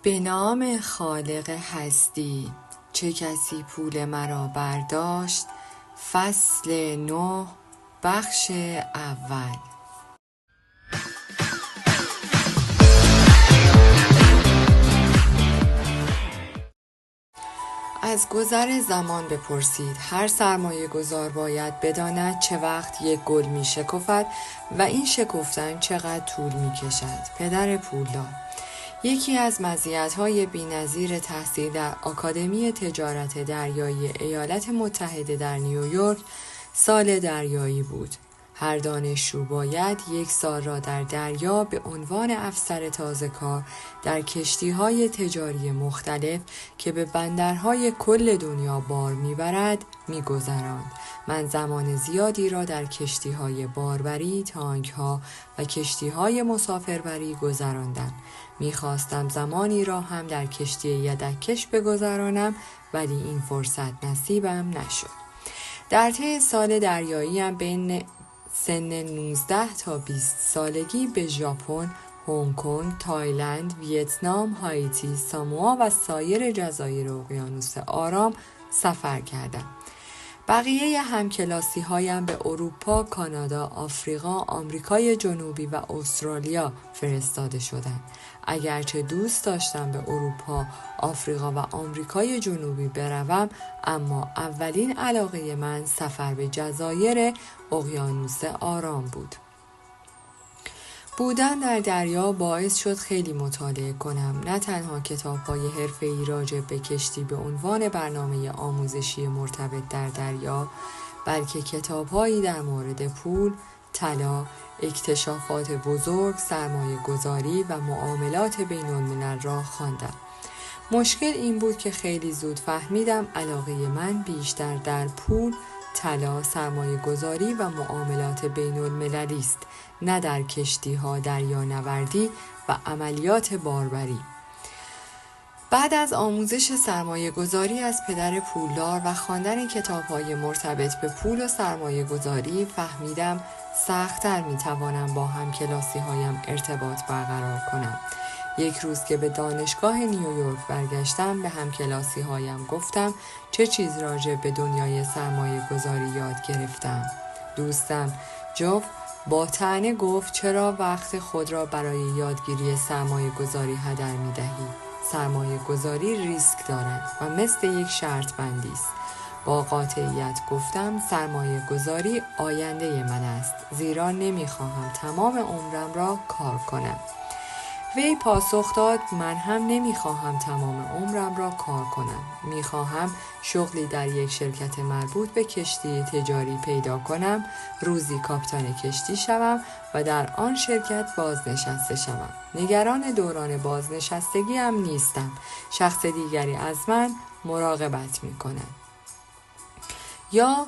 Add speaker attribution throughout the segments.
Speaker 1: به نام خالق هستی، چه کسی پول مرا برداشت. فصل 9، بخش اول. از گذر زمان بپرسید. هر سرمایه گذار باید بداند چه وقت یک گل می شکفد و این شکفتن چقدر طول می کشد. پدر پولدار. یکی از مزیت‌های بی‌نظیر تحصیل در آکادمی تجارت دریایی ایالات متحده در نیویورک سال دریایی بود. هر دانشجو باید 1 سال را در دریا به عنوان افسر تازه کار در کشتی‌های تجاری مختلف که به بندرهای کل دنیا بار می‌برد می‌گذراند. من زمان زیادی را در کشتی‌های باربری، تانک‌ها و کشتی‌های مسافربری گذراندم. می‌خواستم زمانی را هم در کشتی یدک‌کش بگذرانم، ولی این فرصت نصیبم نشد. در طی سال دریاییم بین سن 19 تا 20 سالگی به ژاپن، هنگ کنگ، تایلند، ویتنام، هایتی، ساموآ و سایر جزایر اقیانوس آرام سفر کردم. بقیه همکلاسی هایم به اروپا، کانادا، آفریقا، آمریکای جنوبی و استرالیا فرستاده شدند. اگرچه دوست داشتم به اروپا، آفریقا و آمریکای جنوبی بروم، اما اولین علاقه من سفر به جزایر اقیانوس آرام بود. بودن در دریا باعث شد خیلی مطالعه کنم، نه تنها کتاب‌های حرفه‌ای راجع به کشتی به عنوان برنامه آموزشی مرتبط در دریا، بلکه کتاب‌هایی در مورد پول، طلا، اکتشافات بزرگ، سرمایه‌گذاری و معاملات بین‌الملل را خواندم. مشکل این بود که خیلی زود فهمیدم علاقه من بیشتر در پول، طلا، سرمایه‌گذاری و معاملات بین‌المللی است، نه در کشتی‌ها، دریانوردی و عملیات باربری. بعد از آموزش سرمایه‌گذاری از پدر پولدار و خواندن کتاب‌های مرتبط به پول و سرمایه‌گذاری، فهمیدم سخت‌تر می‌توانم با همکلاسی‌هایم ارتباط برقرار کنم. یک روز که به دانشگاه نیویورک برگشتم، به همکلاسی‌هایم گفتم چه چیز راجع به دنیای سرمایه‌گذاری یاد گرفتم. دوستم جوف با طعنه گفت چرا وقت خود را برای یادگیری سرمایه‌گذاری هدر می‌دهی؟ سرمایه‌گذاری ریسک دارد و مثل یک شرط بندی است. با قاطعیت گفتم سرمایه‌گذاری آینده من است، زیرا نمی‌خواهم تمام عمرم را کار کنم. وی پاسخ داد من هم نمیخواهم تمام عمرم را کار کنم. میخواهم شغلی در یک شرکت مربوط به کشتی تجاری پیدا کنم، روزی کاپیتان کشتی شوم و در آن شرکت بازنشسته شوم. نگران دوران بازنشستگی هم نیستم. شخص دیگری از من مراقبت میکنم. یا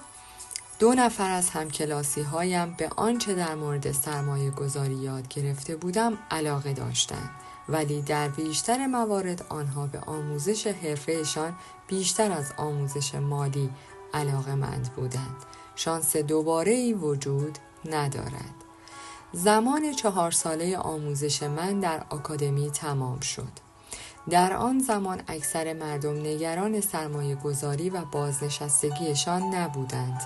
Speaker 1: 2 نفر از همکلاسی هایم به آنچه در مورد سرمایه گذاری یاد گرفته بودم علاقه داشتند، ولی در بیشتر موارد آنها به آموزش حرفه‌شان بیشتر از آموزش مالی علاقه‌مند بودند. شانس دوباره‌ای وجود ندارد. زمان 4 ساله آموزش من در آکادمی تمام شد. در آن زمان اکثر مردم نگران سرمایه گذاری و بازنشستگیشان نبودند.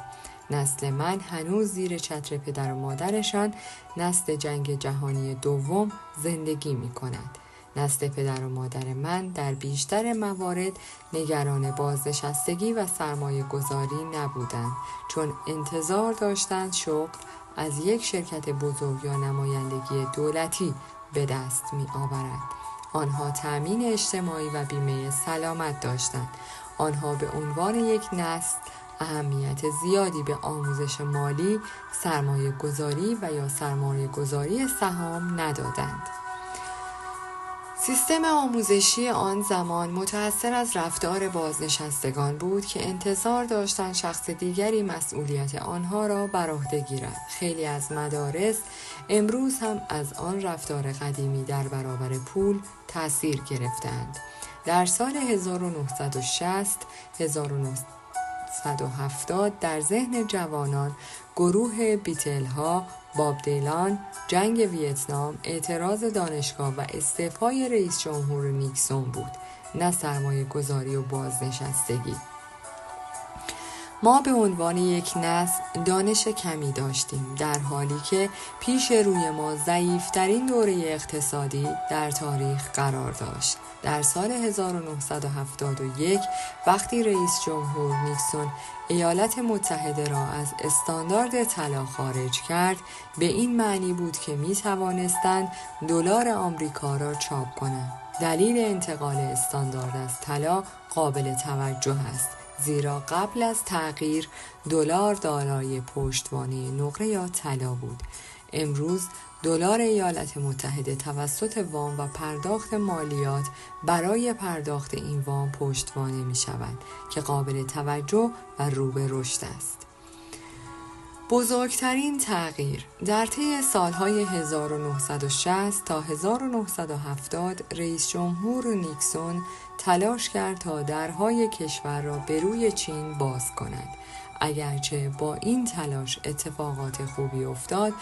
Speaker 1: نسل من هنوز زیر چتر پدر و مادرشان نسل جنگ جهانی دوم زندگی می کند. نسل پدر و مادر من در بیشتر موارد نگران بازنشستگی و سرمایه گذاری نبودند، چون انتظار داشتند شغل از یک شرکت بزرگ یا نمایندگی دولتی به دست می آورد. آنها تأمین اجتماعی و بیمه سلامت داشتند. آنها به عنوان یک نسل اهمیت زیادی به آموزش مالی، سرمایه گذاری و یا سرمایه گذاری سهام ندادند. سیستم آموزشی آن زمان متأثر از رفتار بازنشستگان بود که انتظار داشتند شخص دیگری مسئولیت آنها را بر عهده گیرد. خیلی از مدارس امروز هم از آن رفتار قدیمی در برابر پول تأثیر گرفتند. در سال 1960-1970 در ذهن جوانان گروه بیتل ها، باب دیلان، جنگ ویتنام، اعتراض دانشگاه و استعفای رئیس جمهور نیکسون بود، نه سرمایه گذاری و بازنشستگی. ما به عنوان یک نسل دانش کمی داشتیم، در حالی که پیش روی ما ضعیف‌ترین دوره اقتصادی در تاریخ قرار داشت. در سال 1971 وقتی رئیس جمهور نیکسون ایالات متحده را از استاندارد طلا خارج کرد، به این معنی بود که می توانستند دلار آمریکا را چاپ کنند. دلیل انتقال استاندارد از طلا قابل توجه است، زیرا قبل از تغییر دلار دارای پشتوانه نقره یا طلا بود. امروز دلار ایالات متحده توسط وام و پرداخت مالیات برای پرداخت این وام پشتوانه می شود که قابل توجه و رو به رشد است. بزرگترین تغییر در طی سالهای 1960 تا 1970 رئیس جمهور نیکسون تلاش کرد تا درهای کشور را به روی چین باز کند. اگرچه با این تلاش اتفاقات خوبی افتاد،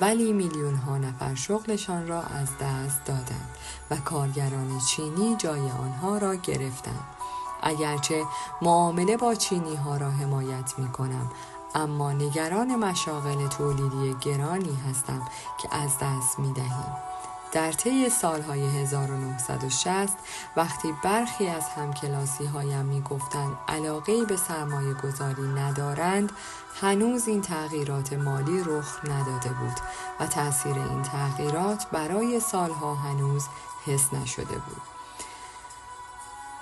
Speaker 1: ولی میلیون ها نفر شغلشان را از دست دادند و کارگران چینی جای آنها را گرفتند. اگرچه معامله با چینی ها را حمایت می کنم، اما نگران مشاغل تولیدی گرانی هستم که از دست می دهیم. در طی سالهای 1960 وقتی برخی از همکلاسی هایم می گفتند علاقه‌ای به سرمایه گذاری ندارند، هنوز این تغییرات مالی رخ نداده بود و تأثیر این تغییرات برای سالها هنوز حس نشده بود.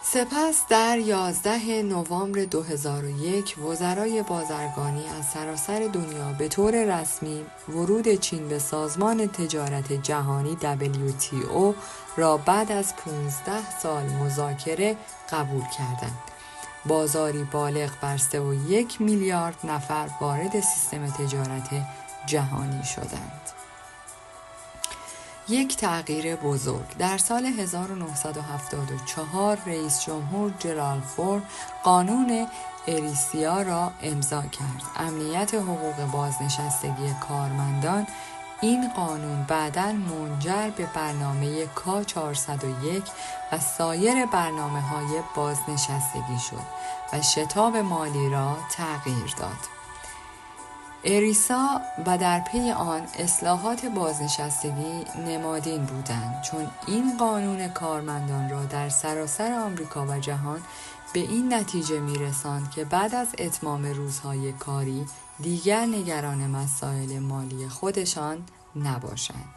Speaker 1: سپس در 11 نوامبر 2001 وزرای بازرگانی از سراسر دنیا به طور رسمی ورود چین به سازمان تجارت جهانی WTO را بعد از 15 سال مذاکره قبول کردند. بازاری بالغ بر 3.1 میلیارد نفر وارد سیستم تجارت جهانی شدند. یک تغییر بزرگ در سال 1974 رئیس جمهور جرالد فورد قانون اریسیا را امضا کرد. امنیت حقوق بازنشستگی کارمندان. این قانون بعداً منجر به برنامه کا 401 و سایر برنامه‌های بازنشستگی شد و شتاب مالی را تغییر داد. اریسا و در پی آن اصلاحات بازنشستگی نمادین بودند، چون این قانون کارمندان را در سراسر آمریکا و جهان به این نتیجه می‌رساند که بعد از اتمام روزهای کاری دیگر نگران مسائل مالی خودشان نباشند.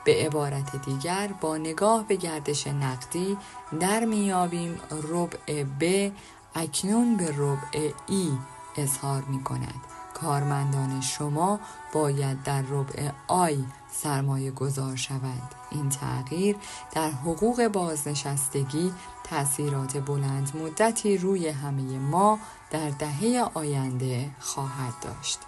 Speaker 1: به عبارت دیگر با نگاه به گردش نقدی در میابیم ربع ب اکنون به ربع ای اظهار می‌کند. کارمندان شما باید در ربع آی سرمایه گذار شوند. این تغییر در حقوق بازنشستگی تأثیرات بلند مدتی روی همه ما در دهه آینده خواهد داشت.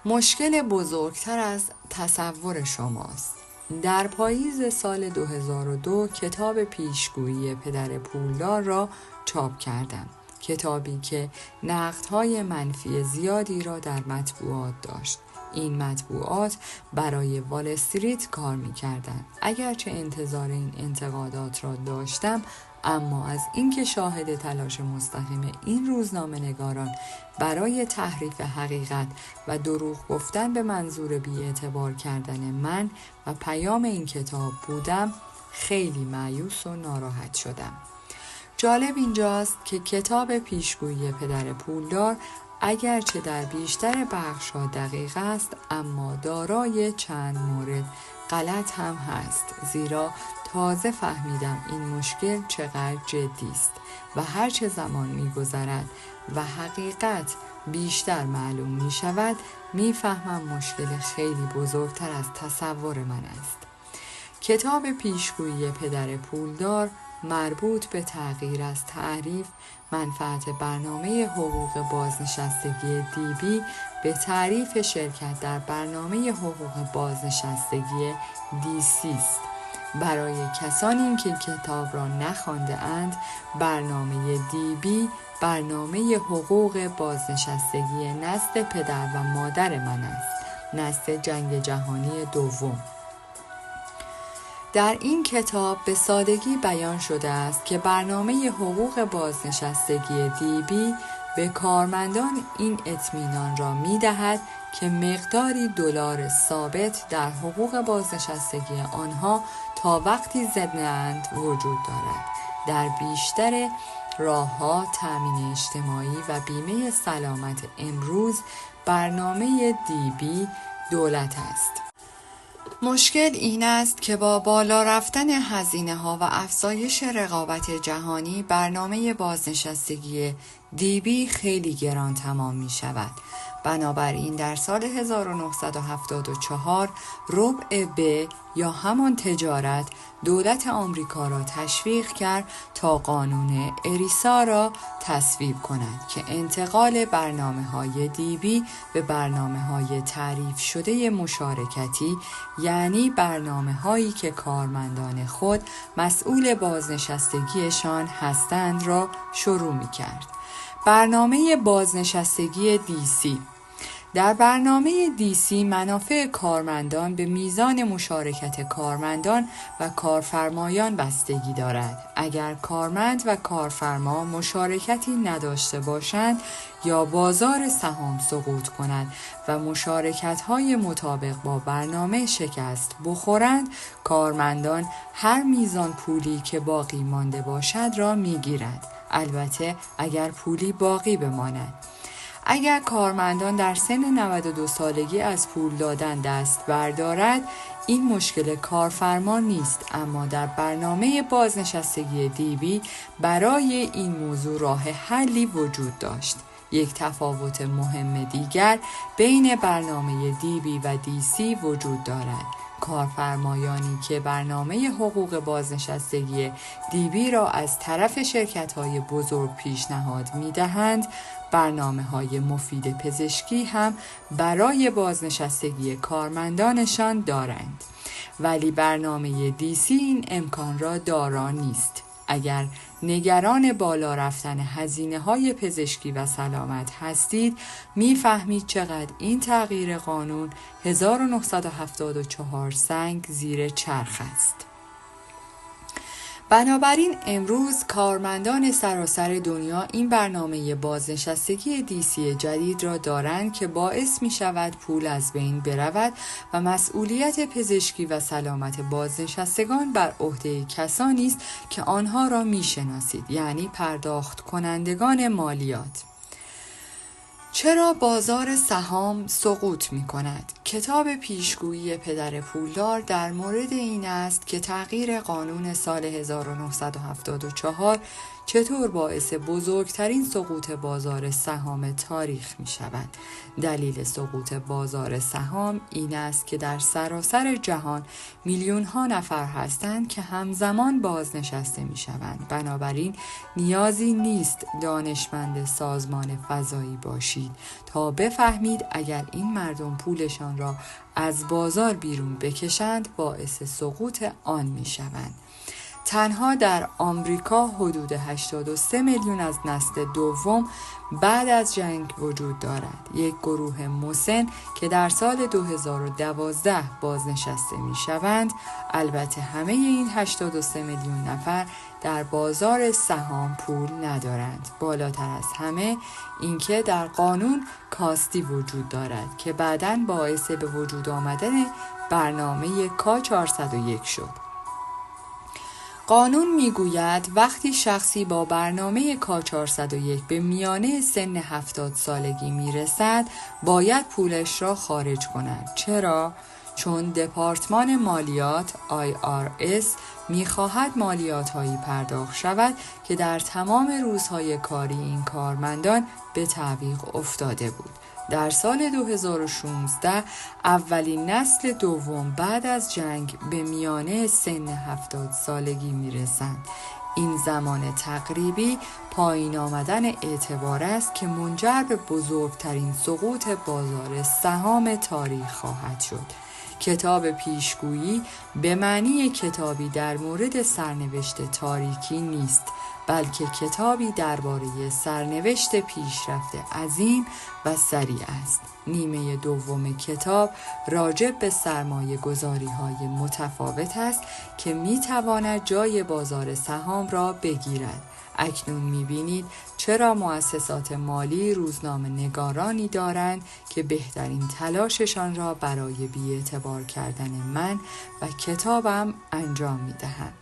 Speaker 1: مشکل بزرگتر از تصور شماست. در پاییز سال 2002 کتاب پیشگویی پدر پولدار را چاپ کردم. کتابی که نقدهای منفی زیادی را در مطبوعات داشت. این مطبوعات برای وال استریت کار می‌کردند. اگرچه انتظار این انتقادات را داشتم، اما از اینکه شاهد تلاش مستقیم این روزنامه‌نگاران برای تحریف حقیقت و دروغ گفتن به منظور بی‌اعتبار کردن من و پیام این کتاب بودم، خیلی مایوس و ناراحت شدم. جالب اینجاست که کتاب پیشگویی پدر پولدار اگرچه در بیشتر بخش‌ها دقیق است، اما دارای چند مورد غلط هم هست، زیرا تازه فهمیدم این مشکل چقدر جدی است و هرچه زمان می‌گذرد و حقیقت بیشتر معلوم می‌شود، می‌فهمم مشکل خیلی بزرگتر از تصور من است. کتاب پیشگویی پدر پولدار مربوط به تغییر از تعریف منفعت برنامه حقوق بازنشستگی دیبی به تعریف شرکت در برنامه حقوق بازنشستگی دیسی است. برای کسانی که کتاب را نخوانده اند، برنامه دیبی برنامه حقوق بازنشستگی نزد پدر و مادر من است نسل جنگ جهانی دوم. در این کتاب به سادگی بیان شده است که برنامه حقوق بازنشستگی دیبی به کارمندان این اطمینان را می‌دهد که مقداری دلار ثابت در حقوق بازنشستگی آنها تا وقتی زنده‌اند وجود دارد. در بیشتر راه‌ها تامین اجتماعی و بیمه سلامت امروز برنامه دیبی دولت است. مشکل این است که با بالا رفتن هزینه‌ها و افزایش رقابت جهانی برنامه بازنشستگی دیبی خیلی گران تمام می شود. بنابراین در سال 1974 ربع ب یا همان تجارت دولت آمریکا را تشویق کرد تا قانون اریسا را تصویب کند که انتقال برنامه‌های دیبی به برنامه‌های تعریف شده مشارکتی، یعنی برنامه‌هایی که کارمندان خود مسئول بازنشستگیشان هستند را شروع می‌کرد. برنامه بازنشستگی دیسی. در برنامه دیسی منافع کارمندان به میزان مشارکت کارمندان و کارفرمایان بستگی دارد. اگر کارمند و کارفرما مشارکتی نداشته باشند یا بازار سهام سقوط کند و مشارکت‌های مطابق با برنامه شکست بخورند، کارمندان هر میزان پولی که باقی مانده باشد را می‌گیرد. البته اگر پولی باقی بماند. اگر کارمندان در سن 92 سالگی از پول دادن دست بردارد، این مشکل کارفرما نیست، اما در برنامه بازنشستگی دیبی برای این موضوع راه حلی وجود داشت. یک تفاوت مهم دیگر بین برنامه دیبی و دیسی وجود دارد. کارفرمایانی که برنامه حقوق بازنشستگی دیبی را از طرف شرکت‌های بزرگ پیشنهاد می‌دهند، برنامه‌های مفید پزشکی هم برای بازنشستگی کارمندانشان دارند. ولی برنامه دیسی این امکان را دارا نیست. اگر نگران بالا رفتن هزینه‌های پزشکی و سلامت هستید، می‌فهمید چقدر این تغییر قانون 1974 سنگ زیر چرخ است. بنابراین امروز کارمندان سراسر دنیا این برنامه بازنشستگی دیسی جدید را دارند که باعث می شود پول از بین برود و مسئولیت پزشکی و سلامت بازنشستگان بر عهده کسانی است که آنها را می شناسید، یعنی پرداخت کنندگان مالیات. چرا بازار سهام سقوط می کند؟ کتاب پیشگویی پدر پولدار در مورد این است که تغییر قانون سال 1974 چطور باعث بزرگترین سقوط بازار سهام تاریخ می شود. دلیل سقوط بازار سهام این است که در سراسر جهان میلیون ها نفر هستند که همزمان بازنشسته می شوند. بنابراین نیازی نیست دانشمند سازمان فضایی باشید تا بفهمید اگر این مردم پولشان را از بازار بیرون بکشند باعث سقوط آن می شوند. تنها در آمریکا حدود 83 میلیون از نسل دوم بعد از جنگ وجود دارد. یک گروه مسن که در سال 2012 بازنشسته می شوند. البته همه این 83 میلیون نفر در بازار سهام پول ندارند. بالاتر از همه اینکه در قانون کاستی وجود دارد که بعداً باعث به وجود آمدن برنامه کا 401 شد. قانون میگوید وقتی شخصی با برنامه کا 401 به میانه سن 70 سالگی میرسد باید پولش را خارج کند. چرا؟ چون دپارتمان مالیات IRS میخواهد مالیات هایی پرداخت شود که در تمام روزهای کاری این کارمندان به تعویق افتاده بود. در سال 2016 اولین نسل دوم بعد از جنگ به میانه سن 70 سالگی میرسند. این زمان تقریبی پایین آمدن اعتبار است که منجر به بزرگترین سقوط بازار سهام تاریخ خواهد شد. کتاب پیشگویی به معنی کتابی در مورد سرنوشت تاریکی نیست، بلکه کتابی درباره سرنوشت پیشرفت عظیم و سریع است. نیمه دوم کتاب راجع به سرمایه گذاری‌های متفاوت است که می‌تواند جای بازار سهام را بگیرد. اکنون می‌بینید چرا مؤسسات مالی روزنامه نگارانی دارند که بهترین تلاششان را برای بی‌اعتبار کردن من و کتابم انجام می‌دهند.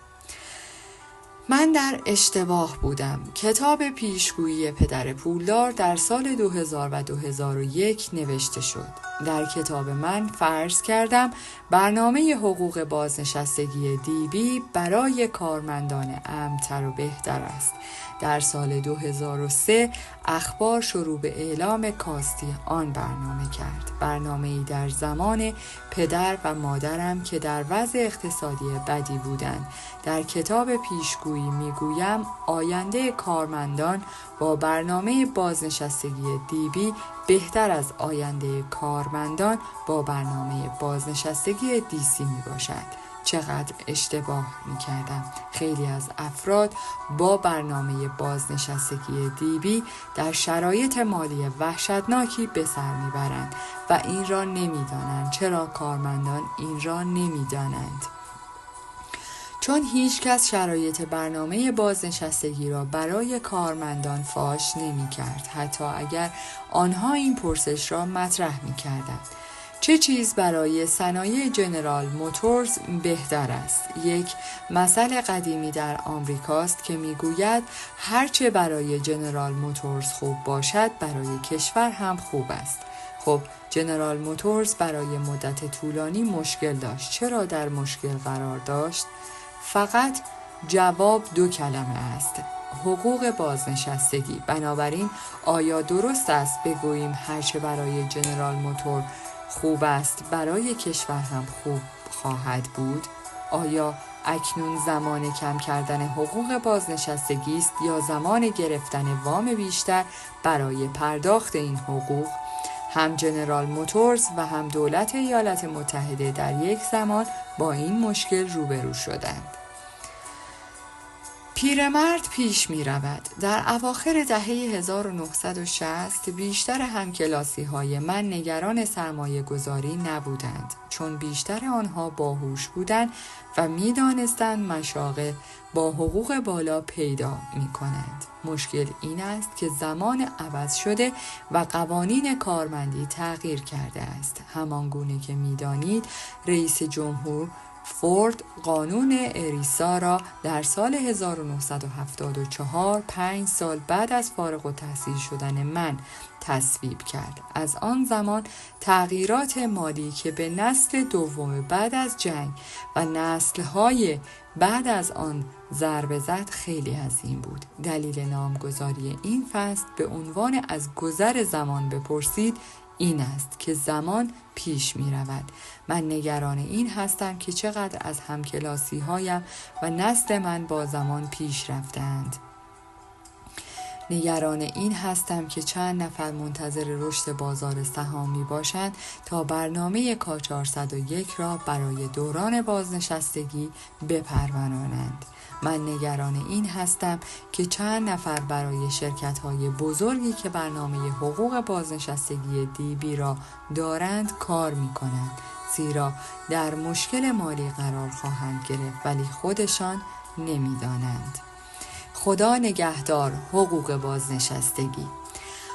Speaker 1: من در اشتباه بودم. کتاب پیشگویی پدر پولدار در سال 2000 و 2001 نوشته شد. در کتاب من فرض کردم برنامه حقوق بازنشستگی دیبی برای کارمندان امن‌تر و بهتر است. در سال 2003 اخبار شروع به اعلام کاستی آن برنامه کرد. برنامه‌ای در زمان پدر و مادرم که در وضع اقتصادی بدی بودند. در کتاب پیشگویی میگویم آینده کارمندان با برنامه بازنشستگی دیبی بهتر از آینده کارمندان با برنامه بازنشستگی دیسی می باشد. چقدر اشتباه می کردم. خیلی از افراد با برنامه بازنشستگی دیبی در شرایط مالی وحشتناکی به سر می برند و این را نمی دانند. چرا کارمندان این را نمی دانند؟ چون هیچ کس شرایط برنامه بازنشستگی را برای کارمندان فاش نمی کرد، حتی اگر آنها این پرسش را مطرح می کردند. چه چیز برای صنایع جنرال موتورز بهتر است؟ یک مثل قدیمی در آمریکاست که میگوید هرچه برای جنرال موتورز خوب باشد برای کشور هم خوب است. خب جنرال موتورز برای مدت طولانی مشکل داشت. چرا در مشکل قرار داشت؟ فقط جواب دو کلمه است: حقوق بازنشستگی. بنابراین آیا درست است بگوییم هرچه برای جنرال موتور خوب است برای کشور هم خوب خواهد بود؟ آیا اکنون زمان کم کردن حقوق بازنشستگی است یا زمان گرفتن وام بیشتر برای پرداخت این حقوق؟ هم جنرال موتورز و هم دولت ایالات متحده در یک زمان با این مشکل روبرو شدند. پیرمرد پیش می رود. در اواخر دهه 1960 بیشتر همکلاسی‌های من نگران سرمایه گذاری نبودند، چون بیشتر آنها باهوش بودند و می دانستند مشاغل با حقوق بالا پیدا می کنند. مشکل این است که زمان عوض شده و قوانین کارمندی تغییر کرده است. همان گونه که می دانید رئیس جمهور فورد قانون اریسا را در سال 1974 5 سال بعد از فارغ التحصیل شدن من تصویب کرد. از آن زمان تغییرات مالی که به نسل دوم بعد از جنگ و نسل‌های بعد از آن ضربه زد خیلی عظیم بود. دلیل نامگذاری این فصل به عنوان از گذر زمان بپرسید این است که زمان پیش می رود. من نگران این هستم که چقدر از همکلاسی هایم و نسل من با زمان پیش رفتند. نگران این هستم که چند نفر منتظر رشد بازار سهام می باشند تا برنامه کا 401 را برای دوران بازنشستگی بپرورانند. من نگران این هستم که چند نفر برای شرکت‌های بزرگی که برنامه حقوق بازنشستگی دیبی را دارند کار می‌کنند، زیرا در مشکل مالی قرار خواهند گرفت ولی خودشان نمی‌دانند. خدا نگهدار حقوق بازنشستگی.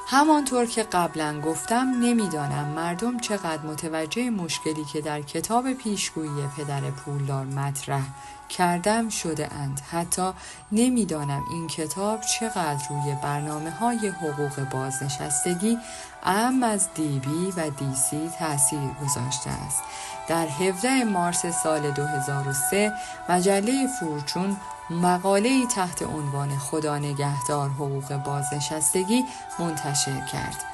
Speaker 1: همانطور که قبلا گفتم نمیدانم مردم چقدر متوجه مشکلی که در کتاب پیشگویی پدر پولدار مطرح کردم شده اند. حتی نمیدانم این کتاب چقدر روی برنامه‌های حقوق بازنشستگی اهم از دیبی و دیسی تأثیر گذاشته است. در 17 مارس سال 2003 مجله فورچون مقاله‌ای تحت عنوان خدا نگهدار حقوق بازنشستگی منتشر کرد.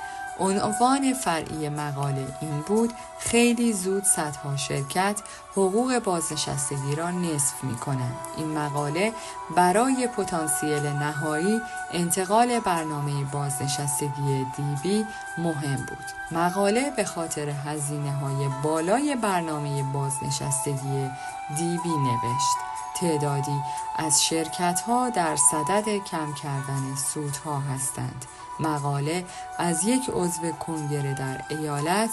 Speaker 1: عنوان فرعی مقاله این بود: خیلی زود صدها شرکت حقوق بازنشستگی را نصف می‌کنند. این مقاله برای پتانسیل نهایی انتقال برنامه بازنشستگی دیبی مهم بود. مقاله به خاطر هزینه‌های بالای برنامه بازنشستگی دیبی نوشت. تعدادی از شرکت‌ها در صدد کم کردن سودها هستند. مقاله از یک عضو کنگره در ایالت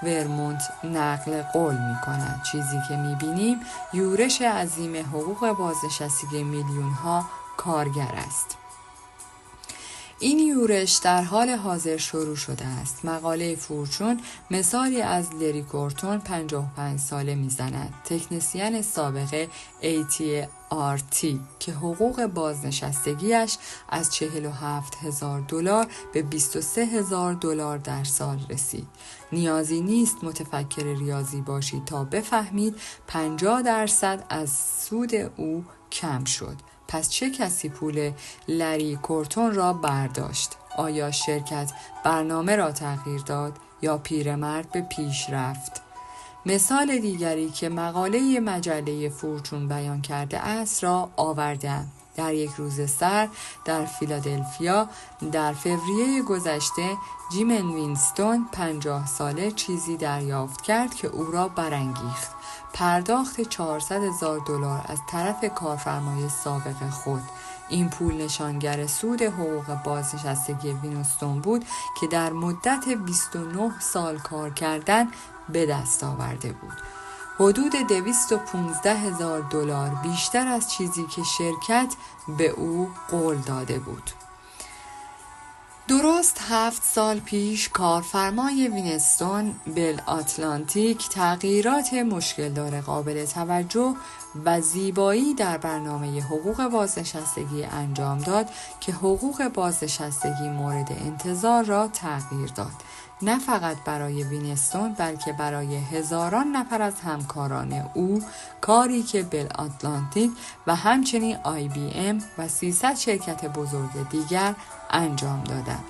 Speaker 1: ورمونت نقل قول می‌کند. چیزی که می‌بینیم یورش عظیم حقوق بازنشستگی میلیون‌ها کارگر است. این یورش در حال حاضر شروع شده است. مقاله فورچون مثالی از لری کورتون 55 ساله میزند، تکنسین سابق AT&T که حقوق بازنشستگیش از $47,000 به $23,000 در سال رسید. نیازی نیست متفکر ریاضی باشید تا بفهمید 50% از سود او کم شد. پس چه کسی پول لری کورتون را برداشت؟ آیا شرکت برنامه را تغییر داد یا پیرمرد به پیش رفت؟ مثال دیگری که مقاله مجله فورچون بیان کرده است را آوردم. در یک روز سرد در فیلادلفیا در فوریه گذشته جیم وینستون 50 ساله چیزی دریافت کرد که او را برانگیخت: پرداخت $400,000 از طرف کارفرمای سابق خود. این پول نشانگر سود حقوق بازنشستگی وینستون بود که در مدت 29 سال کار کردن به دست آورده بود. حدود $215,000 بیشتر از چیزی که شرکت به او قول داده بود. درست 7 سال پیش کارفرمای وینستون بل آتلانتیک تغییرات مشکلدار قابل توجه و زیبایی در برنامه حقوق بازنشستگی انجام داد که حقوق بازنشستگی مورد انتظار را تغییر داد. نه فقط برای وینستون بلکه برای هزاران نفر از همکاران او، کاری که بل آتلانتیک و همچنین IBM و 300 شرکت بزرگ دیگر انجام دادند.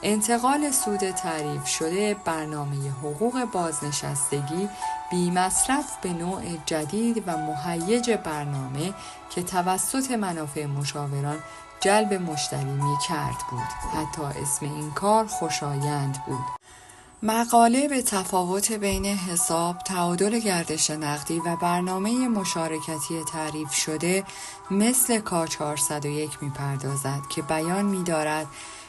Speaker 1: انتقال سود تعریف شده برنامه حقوق بازنشستگی بی مصرف به نوع جدید و مهیج برنامه که توسط منافع مشاوران جلب مشتری می کرد بود. حتی اسم این کار خوشایند بود. مقاله به تفاوت بین حساب، تعادل گردش نقدی و برنامه مشارکتی تعریف شده مثل کا 401 می‌پردازد که بیان می‌دارد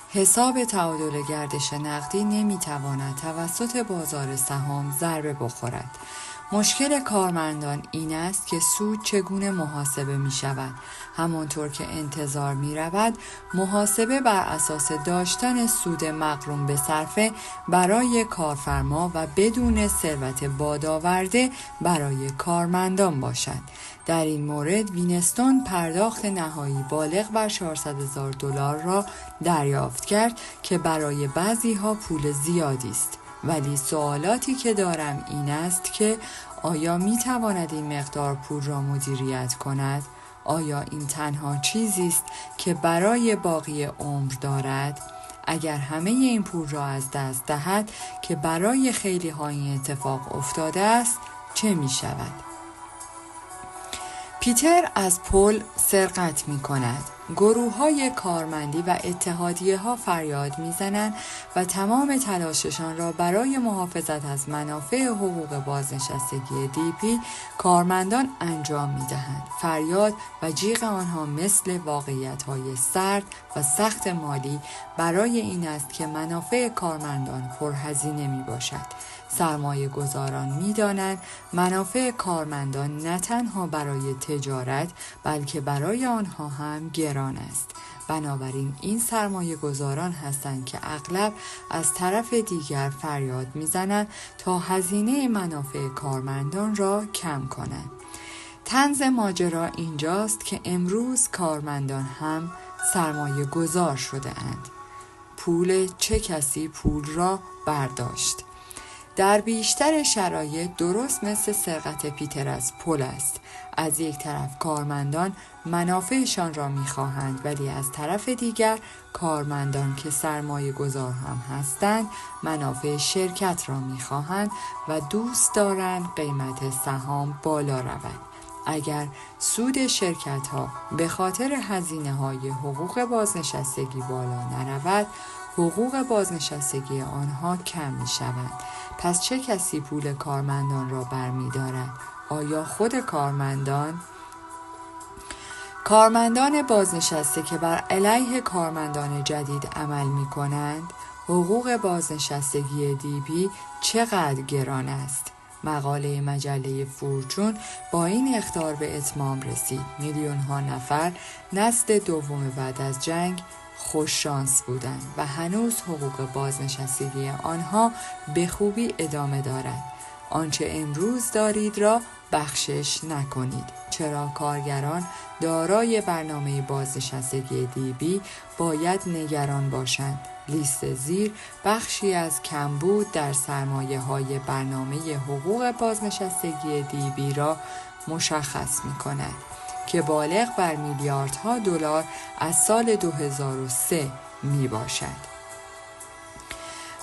Speaker 1: حساب تعادل گردش نقدی نمی‌تواند توسط بازار سهام ضربه بخورد. مشکل کارمندان این است که سود چگونه محاسبه می شود. همانطور که انتظار می رود، محاسبه بر اساس داشتن سود مقرون به صرفه برای کارفرما و بدون ثروت بادآورده برای کارمندان باشد. در این مورد وینستون پرداخت نهایی بالغ بر $400,000 را دریافت کرد که برای بعضی‌ها پول زیادی است. ولی سوالاتی که دارم این است که آیا می تواند این مقدار پول را مدیریت کند؟ آیا این تنها چیزی است که برای باقی عمر دارد؟ اگر همه این پول را از دست دهد که برای خیلی ها این اتفاق افتاده است، چه می شود؟ پیتر از پل سرقت می کند. گروه‌های کارمندی و اتحادیه‌ها فریاد می‌زنند و تمام تلاششان را برای محافظت از منافع حقوق بازنشستگی دیپی کارمندان انجام می‌دهند. فریاد و جیغ آنها مثل واقعیت‌های سرد و سخت مالی برای این است که منافع کارمندان پرهزینه می‌باشد. سرمایه گذاران می‌دانند منافع کارمندان نه تنها برای تجارت بلکه برای آنها هم گران است. بنابراین این سرمایه گذاران هستند که اغلب از طرف دیگر فریاد می‌زنند تا هزینه منافع کارمندان را کم کنند. طنز ماجرا اینجاست که امروز کارمندان هم سرمایه گذار شده اند. چه کسی پول را برداشت؟ در بیشتر شرایط درست مثل سرقت پیتر از پل است. از یک طرف کارمندان منافعشان را می‌خواهند، ولی از طرف دیگر کارمندان که سرمایه گذار هم هستند منافع شرکت را می‌خواهند و دوست دارند قیمت سهام بالا رود. اگر سود شرکت‌ها به خاطر هزینه‌های حقوق بازنشستگی بالا نرود، حقوق بازنشستگی آنها کم می‌شود. پس چه کسی پول کارمندان را برمی‌دارد؟ آیا خود کارمندان بازنشسته که بر علیه کارمندان جدید عمل می‌کنند؟ حقوق بازنشستگی دیبی چقدر گران است؟ مقاله مجله فورچون با این اخطار به اتمام رسید. میلیون‌ها نفر نسل دوم بعد از جنگ خوششانس بودند و هنوز حقوق بازنشستگی آنها به خوبی ادامه دارد. آنچه امروز دارید را بخشش نکنید. چرا کارگران دارای برنامه بازنشستگی دیبی باید نگران باشند؟ لیست زیر بخشی از کمبود در سرمایه‌های برنامه حقوق بازنشستگی دیبی را مشخص می‌کند که بالغ بر میلیاردها دلار از سال 2003 میباشد.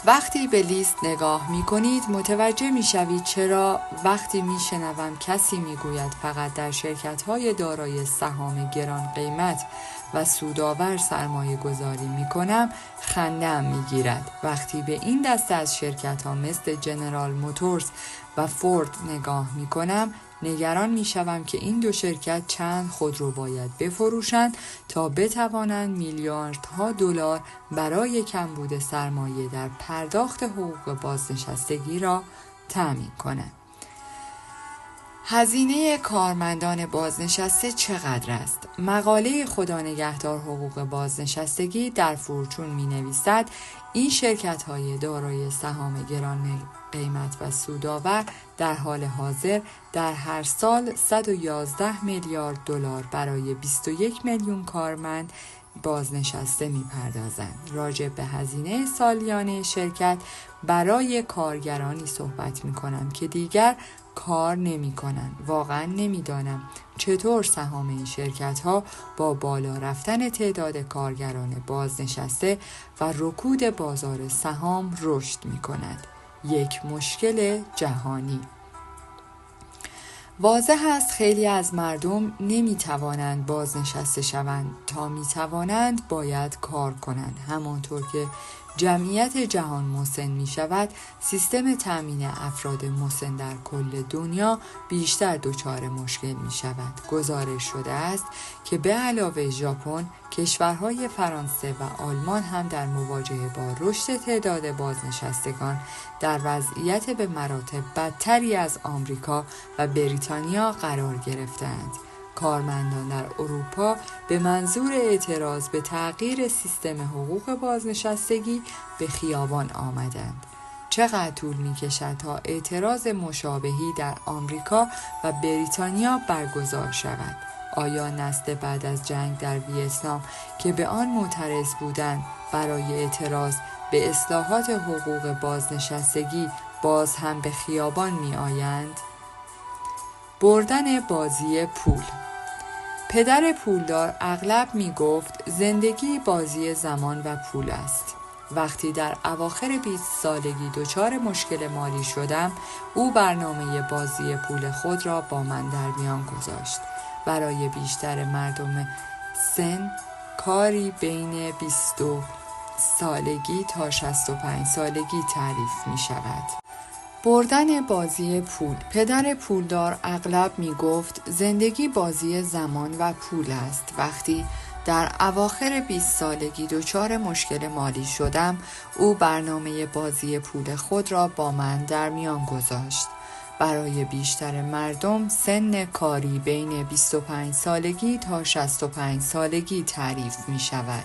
Speaker 1: وقتی به لیست نگاه می کنید متوجه می شوید چرا وقتی می شنوم کسی می گوید فقط در شرکت های دارای سهام گران قیمت و سودآور سرمایه گذاری می کنم خنده‌ام می گیرد. وقتی به این دسته از شرکت ها مثل جنرال موتورز و فورد نگاه می کنم نگران می شوم که این دو شرکت چند خودرو باید بفروشند تا بتوانند میلیاردها دلار برای کمبود سرمایه در پرداخت حقوق بازنشستگی را تامین کنند. هزینه کارمندان بازنشسته چقدر است؟ مقاله خدا نگهدار حقوق بازنشستگی در فورچون می نویسد این شرکت های دارای سهام گران قیمت و سودآور در حال حاضر در هر سال 111 میلیارد دلار برای 21 میلیون کارمند بازنشسته می‌پردازند. راجع به هزینه سالیانه شرکت برای کارگرانی صحبت می‌کنم که دیگر کار نمی‌کنند. واقعا نمی‌دانم چطور سهام این شرکت‌ها با بالا رفتن تعداد کارگران بازنشسته و رکود بازار سهام رشد می‌کند. یک مشکل جهانی. واضح است خیلی از مردم نمیتوانند بازنشسته شوند. تا میتوانند باید کار کنند. همانطور که جمعیت جهان مسن می شود، سیستم تأمین افراد مسن در کل دنیا بیشتر دچار مشکل می شود. گزارش شده است که به علاوه ژاپن، کشورهای فرانسه و آلمان هم در مواجهه با رشد تعداد بازنشستگان در وضعیت به مراتب بدتری از آمریکا و بریتانیا قرار گرفتند. کارمندان در اروپا به منظور اعتراض به تغییر سیستم حقوق بازنشستگی به خیابان آمدند. چقدر طول می‌کشد تا اعتراض مشابهی در آمریکا و بریتانیا برگزار شود؟ آیا نسل بعد از جنگ در ویتنام که به آن معترض بودند برای اعتراض به اصلاحات حقوق بازنشستگی باز هم به خیابان می‌آیند؟ بردن بازی پول. پدر پولدار اغلب می گفت زندگی بازی زمان و پول است. وقتی در اواخر 20 سالگی دچار مشکل مالی شدم، او برنامه بازی پول خود را با من در میان گذاشت. برای بیشتر مردم سن، کاری بین 20 سالگی تا 65 سالگی تعریف می شود. بردن بازی پول. پدر پولدار اغلب می گفت زندگی بازی زمان و پول است. وقتی در اواخر 20 سالگی دچار مشکل مالی شدم، او برنامه بازی پول خود را با من در میان گذاشت. برای بیشتر مردم سن کاری بین 25 سالگی تا 65 سالگی تعریف می شود.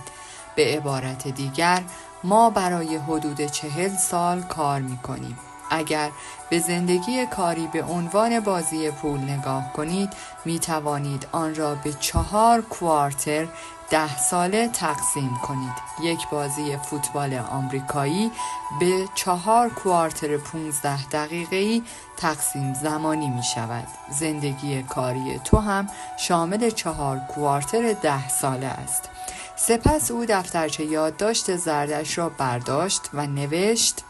Speaker 1: به عبارت دیگر، ما برای حدود 40 سال کار می کنیم. اگر به زندگی کاری به عنوان بازی پول نگاه کنید، می توانید آن را به 4 کوارتر 10 ساله تقسیم کنید. یک بازی فوتبال آمریکایی به 4 کوارتر 15 دقیقه‌ای تقسیم زمانی می شود. زندگی کاری تو هم شامل 4 کوارتر 10 ساله است. سپس او دفترچه یادداشت زردش را برداشت و نوشت: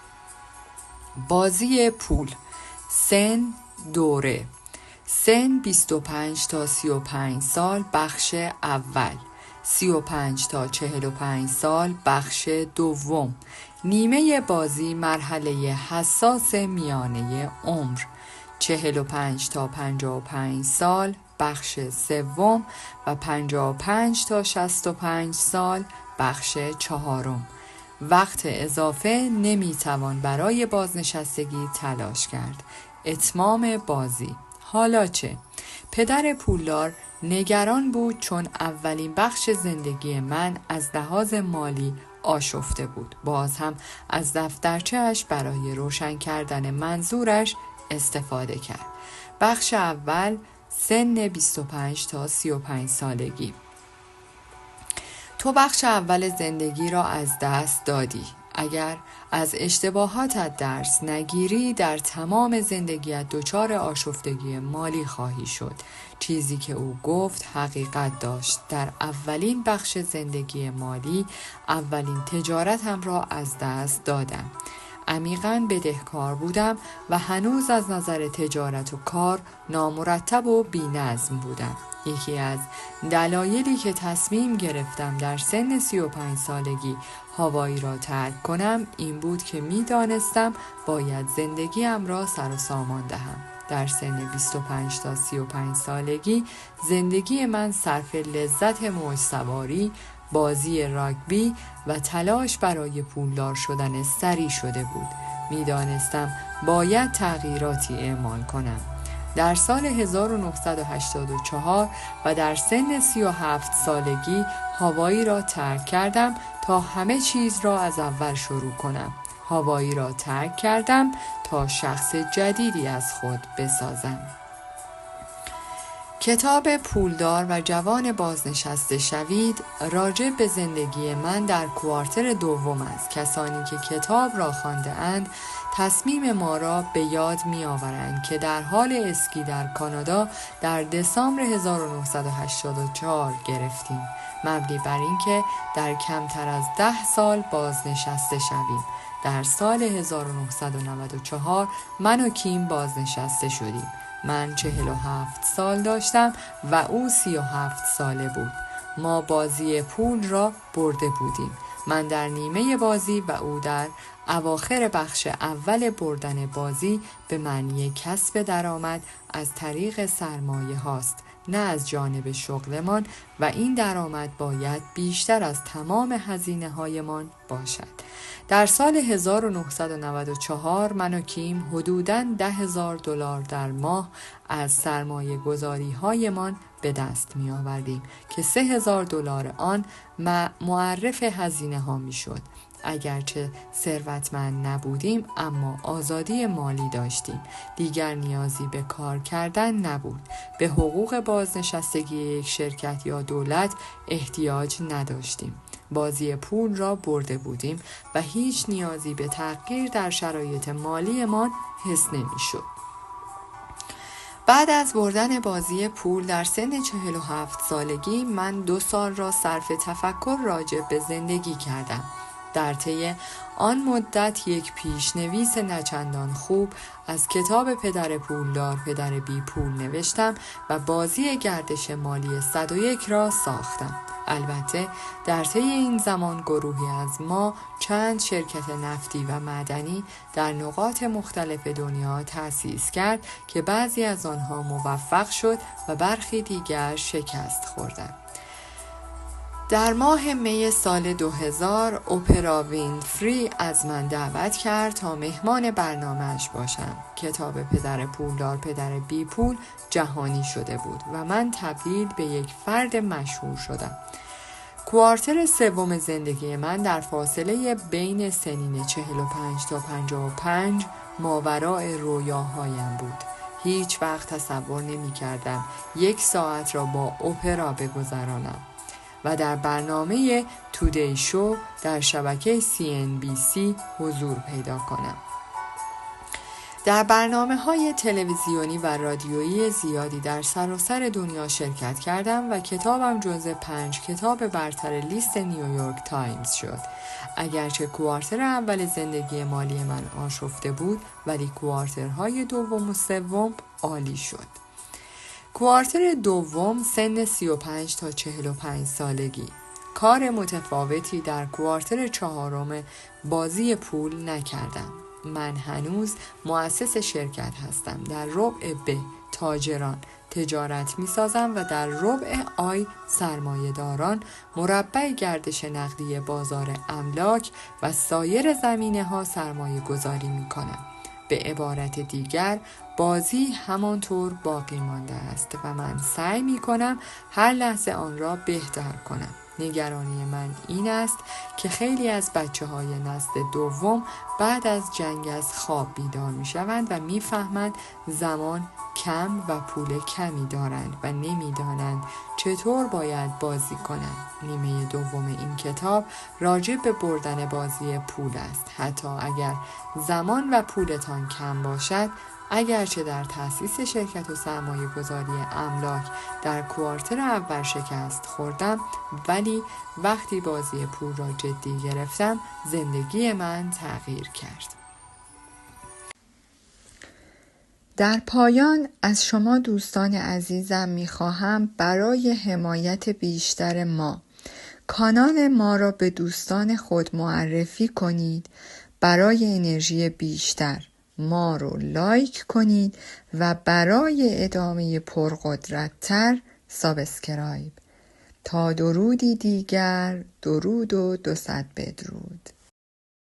Speaker 1: بازی پول، سن، دوره. سن 25 تا 35 سال بخش اول، 35 تا 45 سال بخش دوم. نیمه بازی مرحله حساس میانه عمر، 45 تا 55 سال بخش سوم و 55 تا 65 سال بخش چهارم. وقت اضافه نمیتوان برای بازنشستگی تلاش کرد. اتمام بازی. حالا چه؟ پدر پولدار نگران بود، چون اولین بخش زندگی من از لحاظ مالی آشفته بود. باز هم از دفترچه‌اش برای روشن کردن منظورش استفاده کرد. بخش اول، سن 25 تا 35 سالگی. تو بخش اول زندگی را از دست دادی. اگر از اشتباهاتت درس نگیری، در تمام زندگیت دچار آشفتگی مالی خواهی شد. چیزی که او گفت حقیقت داشت. در اولین بخش زندگی مالی، اولین تجارتم را از دست دادم. عمیقاً بدهکار بودم و هنوز از نظر تجارت و کار نامرتب و بی‌نظم بودم. یکی از دلایلی که تصمیم گرفتم در سن 35 سالگی هاوایی را ترک کنم این بود که می‌دانستم باید زندگیم را سر و سامان دهم. در سن 25 تا 35 سالگی زندگی من صرف لذت موج سواری، بازی راگبی و تلاش برای پولدار شدن سری شده بود. می‌دانستم باید تغییراتی اعمال کنم. در سال 1984 و در سن 37 سالگی هاوایی را ترک کردم تا همه چیز را از اول شروع کنم. هاوایی را ترک کردم تا شخص جدیدی از خود بسازم. کتاب پولدار و جوان بازنشسته شوید راجع به زندگی من در کوارتر دوم است. کسانی که کتاب را خوانده اند تصمیم ما را به یاد می آورند که در حال اسکی در کانادا در دسامبر 1984 گرفتیم، مبنی بر اینکه در کمتر از 10 سال بازنشسته شویم. در سال 1994 من و کیم بازنشسته شدیم. من 47 سال داشتم و او 37 ساله بود. ما بازی پول را برده بودیم. من در نیمه بازی و او در اواخر بخش اول بردن بازی، به معنی کسب درآمد از طریق سرمایه هاست، نه از جانب شغلمان، و این درآمد باید بیشتر از تمام هزینه هایمان باشد. در سال 1994 من و کیم حدوداً $10,000 در ماه از سرمایه گذاری هایمان به دست می آوردیم که $3,000 آن معرف هزینه ها می شد. اگرچه ثروتمند نبودیم اما آزادی مالی داشتیم. دیگر نیازی به کار کردن نبود. به حقوق بازنشستگی یک شرکت یا دولت احتیاج نداشتیم. بازی پول را برده بودیم و هیچ نیازی به تغییر در شرایط مالیمان حس نمی شد. بعد از بردن بازی پول در سن 47 سالگی من 2 سال را صرف تفکر راجع به زندگی کردم. در طی آن مدت یک پیشنویس نچندان خوب از کتاب پدر پولدار پدر بی پول نوشتم و بازی گردش مالی 101 را ساختم. البته در طی این زمان گروهی از ما چند شرکت نفتی و معدنی در نقاط مختلف دنیا تأسیس کرد که بعضی از آنها موفق شد و برخی دیگر شکست خوردند. در ماه می سال 2000 اپرا وینفری از من دعوت کرد تا مهمان برنامه‌اش باشم. کتاب پدر پولدار پدر بی پول جهانی شده بود و من تبدیل به یک فرد مشهور شدم. کوارتر سوم زندگی من در فاصله بین سنین 45 تا 55 ماوراء رویاهایم بود. هیچ وقت تصور نمی کردم 1 ساعت را با اپرا بگذرانم. و در برنامه تودی شو در شبکه CNBC حضور پیدا کنم. در برنامه‌های تلویزیونی و رادیویی زیادی در سراسر دنیا شرکت کردم و کتابم جزو 5 کتاب برتر لیست نیویورک تایمز شد. اگرچه کوارتر اول زندگی مالی من آشفته بود، ولی کوارترهای دوم و سوم عالی شد. کوارتر دوم سن 35 تا 45 سالگی. کار متفاوتی در کوارتر چهارم بازی پول نکردم. من هنوز مؤسس شرکت هستم. در ربع ب تاجران تجارت می سازم و در ربع آی سرمایه داران مربع گردش نقدی بازار املاک و سایر زمینه ها سرمایه گذاری می کنم. به عبارت دیگر بازی همانطور باقی مانده است و من سعی می کنم هر لحظه آن را بهتر کنم. نگرانی من این است که خیلی از بچه‌های نسل دوم بعد از جنگ از خواب بیدار می‌شوند و می‌فهمند زمان کم و پول کمی دارند و نمی‌دانند چطور باید بازی کنند. نیمه دوم این کتاب راجع به بردن بازی پول است. حتی اگر زمان و پولتان کم باشد، اگرچه در تأسیس شرکت و سرمایه گذاری املاک در کوارتر اول شکست خوردم، ولی وقتی بازی پول را جدی گرفتم زندگی من تغییر کرد. در پایان از شما دوستان عزیزم می‌خواهم برای حمایت بیشتر ما کانال ما را به دوستان خود معرفی کنید. برای انرژی بیشتر ما رو لایک کنید و برای ادامه پرقدرت‌تر سابسکرایب. تا درودی دیگر، درود و 200 بدرود.